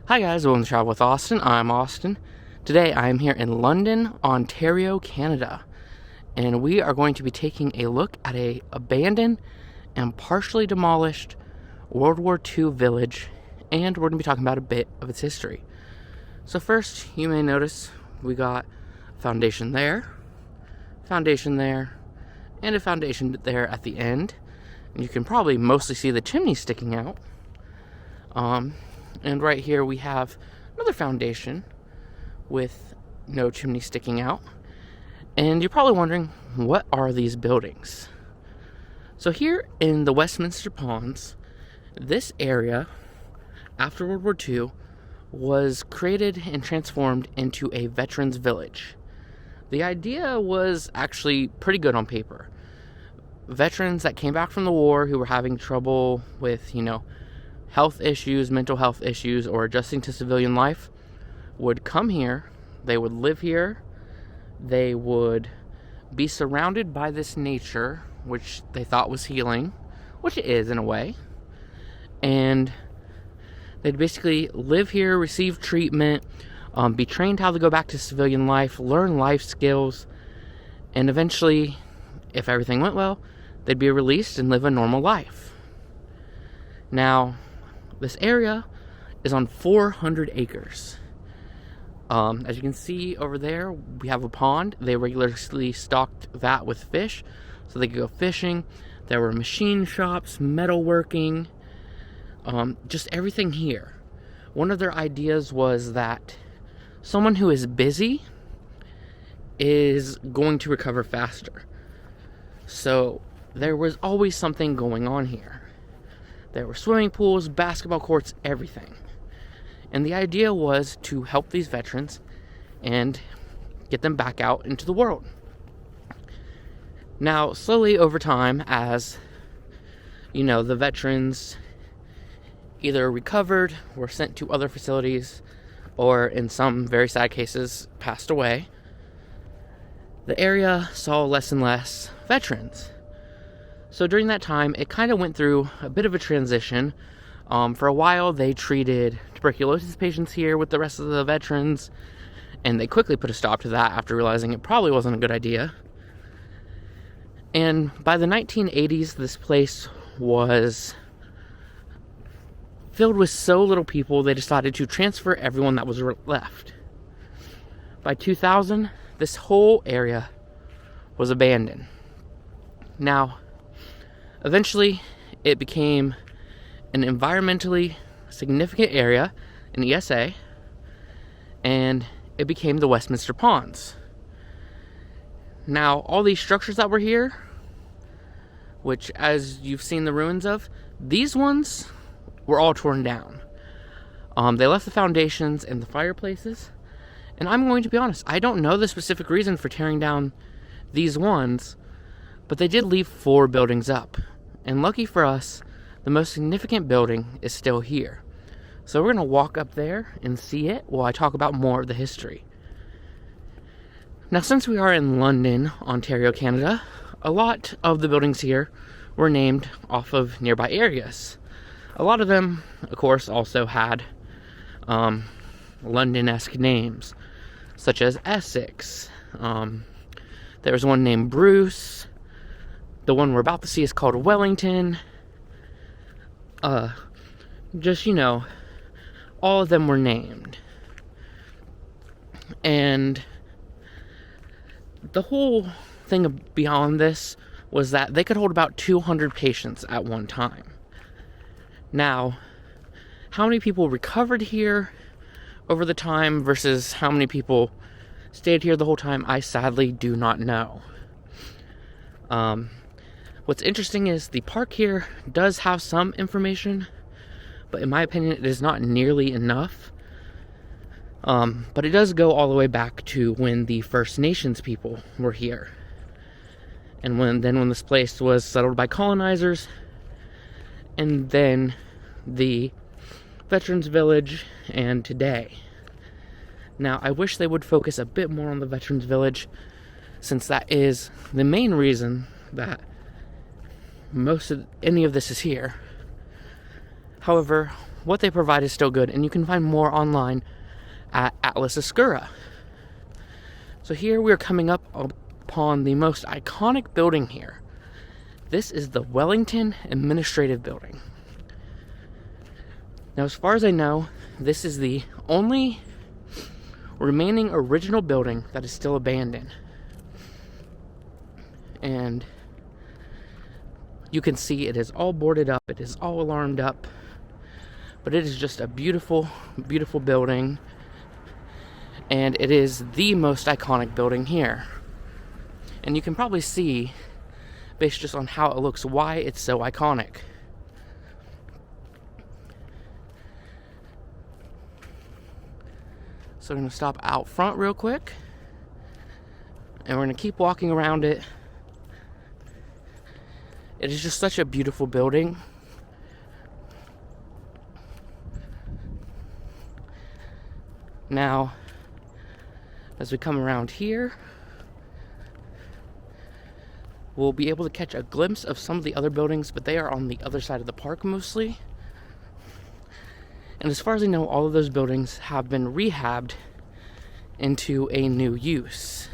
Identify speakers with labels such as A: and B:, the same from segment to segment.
A: Hi guys, welcome to Travel with Austin. I'm Austin. Today I am here in London, Ontario, Canada, and we are going to be taking a look at a abandoned and partially demolished World War II village, and we're going to be talking about a bit of its history. So first, you may notice we got a foundation there, and a foundation there at the end. And you can probably mostly see the chimney sticking out. And right here we have another foundation with no chimney sticking out. And you're probably wondering, what are these buildings? So here in the Westminster Ponds, this area, after World War II, was created and transformed into a veterans village. The idea was actually pretty good on paper. Veterans that came back from the war who were having trouble with, health issues, mental health issues, or adjusting to civilian life would come here. They would live here. They would be surrounded by this nature, which they thought was healing, which it is in a way. And they'd basically live here, receive treatment, be trained how to go back to civilian life, learn life skills, and eventually, if everything went well, they'd be released and live a normal life. Now, this area is on 400 acres. As you can see over there, we have a pond. They regularly stocked that with fish so they could go fishing. There were machine shops, metalworking, just everything here. One of their ideas was that someone who is busy is going to recover faster. So there was always something going on here. There were swimming pools, basketball courts, everything. And the idea was to help these veterans and get them back out into the world. Now, slowly over time, as the veterans either recovered, were sent to other facilities, or in some very sad cases, passed away, the area saw less and less veterans. So during that time, it kind of went through a bit of a transition. For a while, they treated tuberculosis patients here with the rest of the veterans, and they quickly put a stop to that after realizing it probably wasn't a good idea. And by the 1980s, this place was filled with so little people, they decided to transfer everyone that was left. By 2000, this whole area was abandoned. Now, eventually, it became an environmentally significant area, an ESA, and it became the Westminster Ponds. Now, all these structures that were here, which as you've seen the ruins of, these ones were all torn down. They left the foundations and the fireplaces, and I'm going to be honest, I don't know the specific reason for tearing down these ones, but they did leave 4 buildings up. And lucky for us, the most significant building is still here. So we're going to walk up there and see it while I talk about more of the history. Now, since we are in London, Ontario, Canada, a lot of the buildings here were named off of nearby areas. A lot of them, of course, also had London-esque names, such as Essex. There was one named Bruce. The one we're about to see is called Wellington. All of them were named. And the whole thing beyond this was that they could hold about 200 patients at one time. Now, how many people recovered here over the time versus how many people stayed here the whole time, I sadly do not know. What's interesting is the park here does have some information, but in my opinion, it is not nearly enough. But it does go all the way back to when the First Nations people were here. And when this place was settled by colonizers, and then the Veterans Village, and today. Now, I wish they would focus a bit more on the Veterans Village, since that is the main reason that any of this is here. However, what they provide is still good, and you can find more online at Atlas Escura. So here we're coming up upon the most iconic building here. This is the Wellington Administrative Building. Now, as far as I know, this is the only remaining original building that is still abandoned. And you can see it is all boarded up, it is all alarmed up, but it is just a beautiful, beautiful building, and it is the most iconic building here. And you can probably see, based just on how it looks, why it's so iconic. So we're going to stop out front real quick, and we're going to keep walking around it. It is just such a beautiful building. Now, as we come around here, we'll be able to catch a glimpse of some of the other buildings, but they are on the other side of the park mostly. And as far as I know, all of those buildings have been rehabbed into a new use.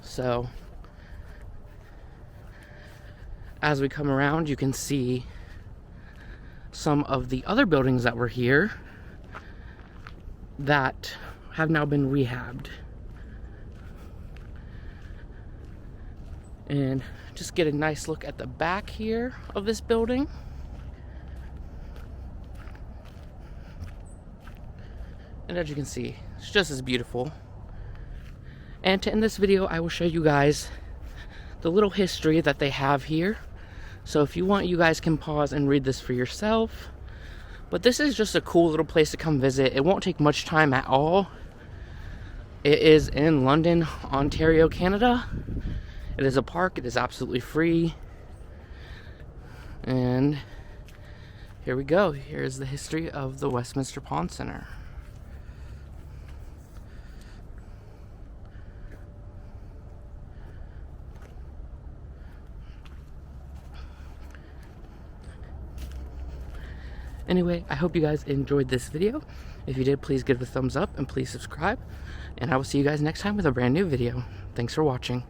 A: So, as we come around, you can see some of the other buildings that were here that have now been rehabbed. And just get a nice look at the back here of this building. And as you can see, it's just as beautiful. And to end this video, I will show you guys the little history that they have here. So if you want, you guys can pause and read this for yourself. But this is just a cool little place to come visit. It won't take much time at all. It is in London, Ontario, Canada. It is a park. It is absolutely free. And here we go. Here's the history of the Westminster Pond Center. Anyway, I hope you guys enjoyed this video. If you did, please give it a thumbs up and please subscribe. And I will see you guys next time with a brand new video. Thanks for watching.